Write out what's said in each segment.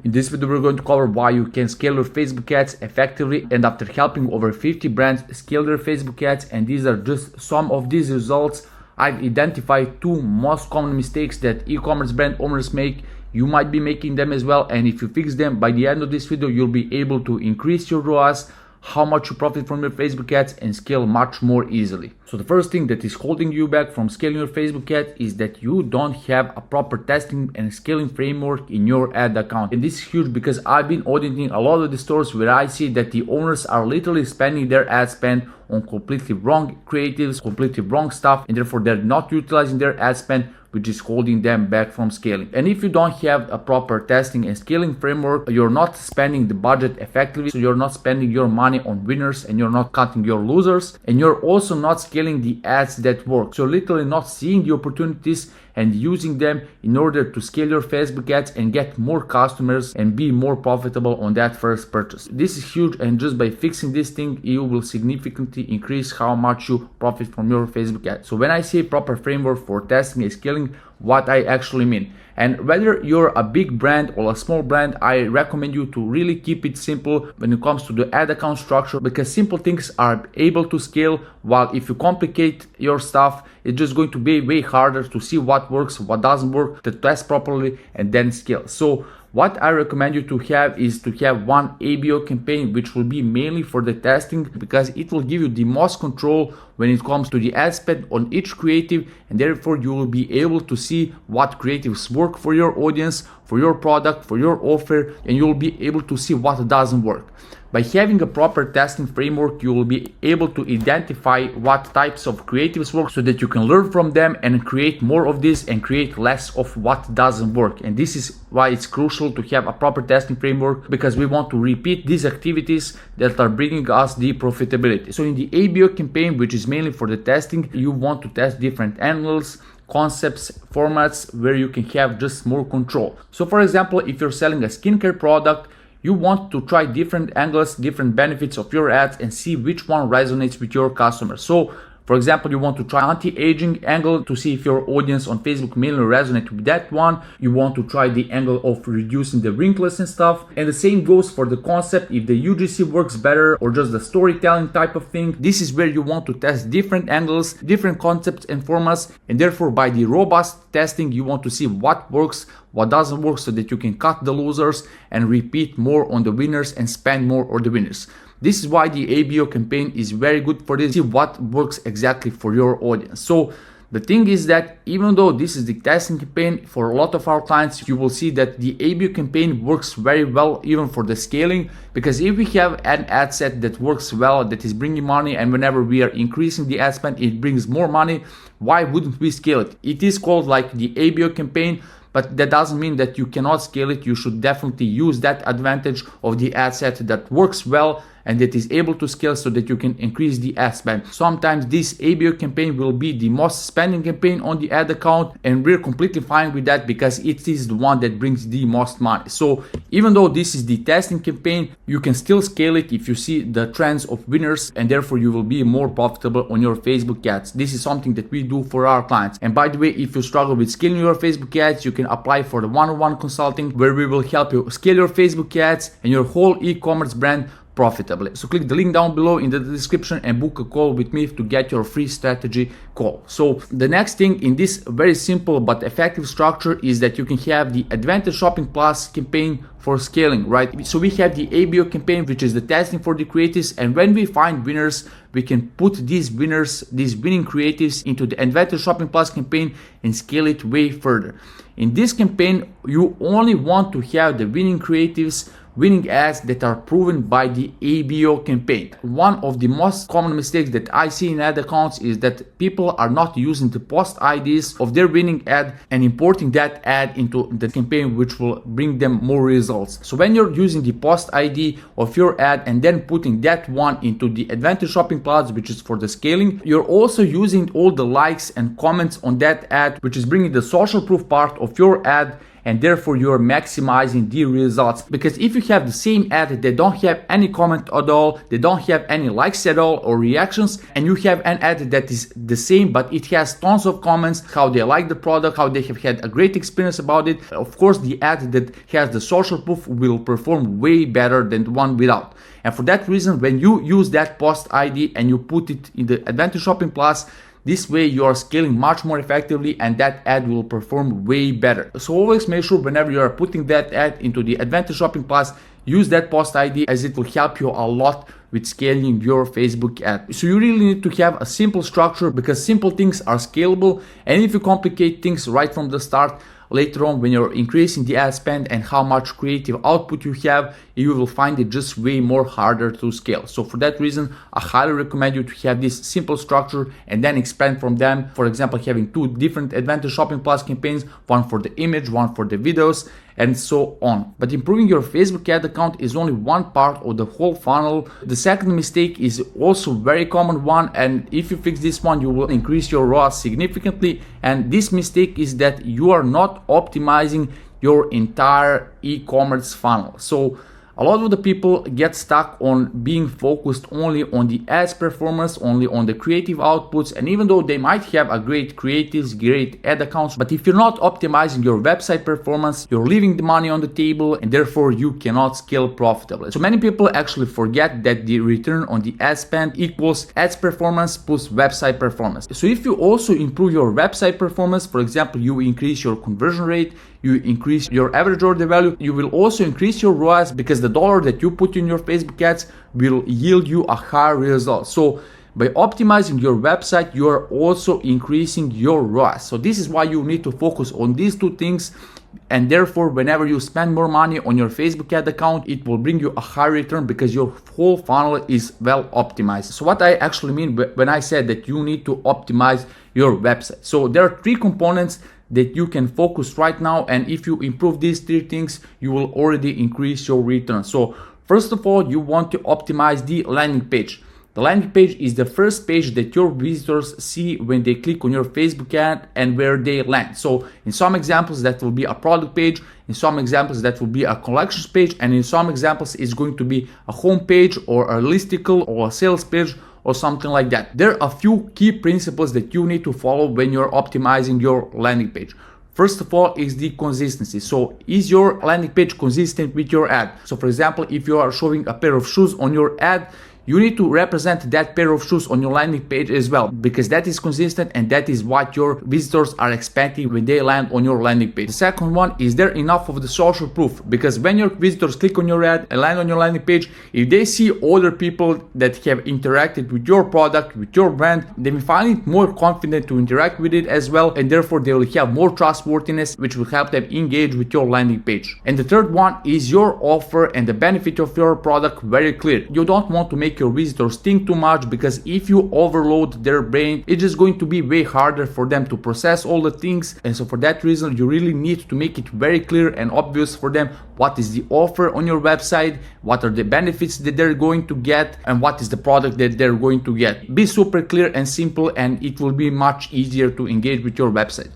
In this video, we're going to cover why you can scale your Facebook ads effectively, and after helping over 50 brands scale their Facebook ads, and these are just some of these results, I've identified two most common mistakes that e-commerce brand owners make. You might be making them as well, and if you fix them, by the end of this video, you'll be able to increase your ROAS, how much you profit from your Facebook ads, and scale much more easily. So the first thing that is holding you back from scaling your Facebook ads is that you don't have a proper testing and scaling framework in your ad account. And this is huge because I've been auditing a lot of the stores where I see that the owners are literally spending their ad spend on completely wrong creatives, completely wrong stuff, and therefore they're not utilizing their ad spend, which is holding them back from scaling. And if you don't have a proper testing and scaling framework, you're not spending the budget effectively, so you're not spending your money on winners and you're not cutting your losers, and you're also not scaling the ads that work. So literally not seeing the opportunities and using them in order to scale your Facebook ads and get more customers and be more profitable on that first purchase. This is huge, and just by fixing this thing, you will significantly increase how much you profit from your Facebook ads. So when I say proper framework for testing and scaling, what I actually mean. And whether you're a big brand or a small brand, I recommend you to really keep it simple when it comes to the ad account structure, because simple things are able to scale, while if you complicate your stuff, it's just going to be way harder to see what works, what doesn't work, to test properly and then scale. So what I recommend you to have is to have one ABO campaign, which will be mainly for the testing, because it will give you the most control when it comes to the ad spend on each creative, and therefore you will be able to see what creatives work for your audience, for your product, for your offer, and you will be able to see what doesn't work. By having a proper testing framework, you will be able to identify what types of creatives work so that you can learn from them and create more of this and create less of what doesn't work. And this is why it's crucial to have a proper testing framework, because we want to repeat these activities that are bringing us the profitability. So in the ABO campaign, which is mainly for the testing, you want to test different angles, concepts, formats where you can have just more control. So for example, if you're selling a skincare product, you want to try different angles, different benefits of your ads, and see which one resonates with your customers. So for example, you want to try anti-aging angle to see if your audience on Facebook mainly resonate with that one. You want to try the angle of reducing the wrinkles and stuff. And the same goes for the concept, if the UGC works better or just the storytelling type of thing. This is where you want to test different angles, different concepts and formats. And therefore, by the robust testing, you want to see what works, what doesn't work, so that you can cut the losers and repeat more on the winners and spend more on the winners. This is why the ABO campaign is very good for this. See what works exactly for your audience. So the thing is that even though this is the testing campaign, for a lot of our clients, you will see that the ABO campaign works very well even for the scaling, because if we have an ad set that works well, that is bringing money, and whenever we are increasing the ad spend, it brings more money, why wouldn't we scale it? It is called like the ABO campaign, but that doesn't mean that you cannot scale it. You should definitely use that advantage of the ad set that works well and that is able to scale so that you can increase the ad spend. Sometimes this ABO campaign will be the most spending campaign on the ad account, and we're completely fine with that because it is the one that brings the most money. So even though this is the testing campaign, you can still scale it if you see the trends of winners, and therefore you will be more profitable on your Facebook ads. This is something that we do for our clients. And by the way, if you struggle with scaling your Facebook ads, you can apply for the one-on-one consulting, where we will help you scale your Facebook ads and your whole e-commerce brand profitably. So click the link down below in the description and book a call with me to get your free strategy call. So the next thing in this very simple but effective structure is that you can have the Advantage Shopping Plus campaign for scaling, right? So we have the ABO campaign, which is the testing for the creatives, and when we find winners, we can put these winners, these winning creatives, into the Advantage Shopping Plus campaign and scale it way further. In this campaign, you only want to have the winning creatives, winning ads that are proven by the ABO campaign. One of the most common mistakes that I see in ad accounts is that people are not using the post IDs of their winning ad and importing that ad into the campaign, which will bring them more results. So when you're using the post ID of your ad and then putting that one into the Advantage Shopping Plus, which is for the scaling, you're also using all the likes and comments on that ad, which is bringing the social proof part of your ad and therefore you're maximizing the results. Because if you have the same ad that don't have any comment at all, they don't have any likes at all or reactions, and you have an ad that is the same but it has tons of comments, how they like the product, how they have had a great experience about it, of course the ad that has the social proof will perform way better than the one without. And for that reason, when you use that post ID and you put it in the Advantage Shopping Plus, this way you are scaling much more effectively and that ad will perform way better. So always make sure whenever you are putting that ad into the Advantage Shopping Plus, use that post ID, as it will help you a lot with scaling your Facebook ad. So you really need to have a simple structure, because simple things are scalable, and if you complicate things right from the start, later on when you're increasing the ad spend and how much creative output you have, you will find it just way more harder to scale. So for that reason, I highly recommend you to have this simple structure and then expand from them. For example, having 2 different Advantage Shopping Plus campaigns, one for the image, one for the videos, and so on. But improving your Facebook ad account is only one part of the whole funnel. The second mistake is also very common one, and if you fix this one, you will increase your ROAS significantly. And this mistake is that you are not optimizing your entire e-commerce funnel. So a lot of the people get stuck on being focused only on the ads performance, only on the creative outputs, and even though they might have a great creatives, great ad accounts, but if you're not optimizing your website performance, you're leaving the money on the table and therefore you cannot scale profitably. So many people actually forget that the return on the ad spend equals ads performance plus website performance. So if you also improve your website performance, for example, you increase your conversion rate, you increase your average order value, you will also increase your ROAS, because the dollar that you put in your Facebook ads will yield you a higher result. So by optimizing your website, you are also increasing your ROAS. So this is why you need to focus on these 2 things, and therefore whenever you spend more money on your Facebook ad account, it will bring you a high return because your whole funnel is well optimized. So what I actually mean when I said that you need to optimize your website. So there are 3 components that you can focus right now, and if you improve these 3 things, you will already increase your return. So first of all, you want to optimize the landing page. The landing page is the first page that your visitors see when they click on your Facebook ad and where they land. So in some examples that will be a product page, in some examples that will be a collections page, and in some examples it's going to be a home page or a listicle or a sales page or something like that. There are a few key principles that you need to follow when you're optimizing your landing page. First of all is the consistency. So is your landing page consistent with your ad? So for example, if you are showing a pair of shoes on your ad, you need to represent that pair of shoes on your landing page as well, because that is consistent and that is what your visitors are expecting when they land on your landing page. The second one, is there enough of the social proof? Because when your visitors click on your ad and land on your landing page, if they see other people that have interacted with your product, with your brand, they will find it more confident to interact with it as well, and therefore they will have more trustworthiness, which will help them engage with your landing page. And the third one is your offer and the benefit of your product very clear. You don't want to make your visitors think too much, because if you overload their brain, it's just going to be way harder for them to process all the things. And so for that reason, you really need to make it very clear and obvious for them what is the offer on your website, what are the benefits that they're going to get, and what is the product that they're going to get. Be super clear and simple, and it will be much easier to engage with your website.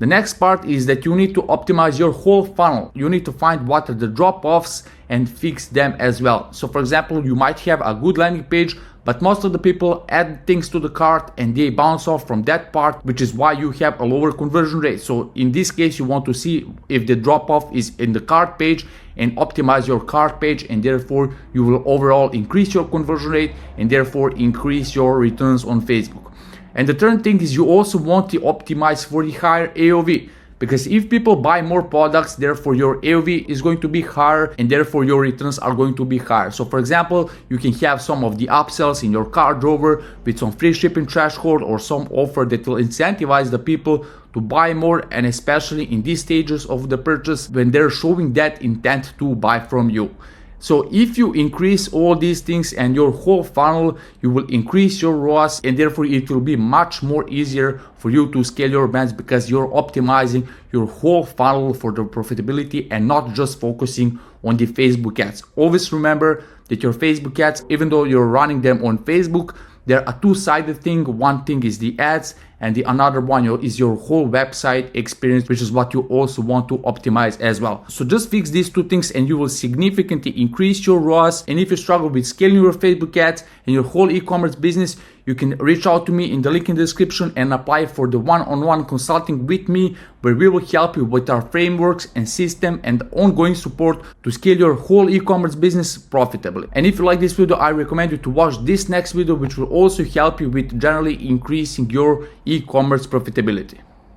The next part is that you need to optimize your whole funnel. You need to find what are the drop-offs and fix them as well. So for example, you might have a good landing page, but most of the people add things to the cart and they bounce off from that part, which is why you have a lower conversion rate. So in this case, you want to see if the drop-off is in the cart page and optimize your cart page, and therefore you will overall increase your conversion rate and therefore increase your returns on Facebook. And the third thing is you also want to optimize for the higher AOV, because if people buy more products, therefore your AOV is going to be higher and therefore your returns are going to be higher. So for example, you can have some of the upsells in your cart drawer with some free shipping threshold or some offer that will incentivize the people to buy more, and especially in these stages of the purchase when they're showing that intent to buy from you. So if you increase all these things and your whole funnel, you will increase your ROAS, and therefore it will be much more easier for you to scale your brands, because you're optimizing your whole funnel for the profitability and not just focusing on the Facebook ads. Always remember that your Facebook ads, even though you're running them on Facebook, they're a two-sided thing. One thing is the ads and the another one is your whole website experience, which is what you also want to optimize as well. So just fix these two things and you will significantly increase your ROAS. And if you struggle with scaling your Facebook ads and your whole e-commerce business, you can reach out to me in the link in the description and apply for the one-on-one consulting with me, where we will help you with our frameworks and system and ongoing support to scale your whole e-commerce business profitably. And if you like this video, I recommend you to watch this next video, which will also help you with generally increasing your e-commerce profitability.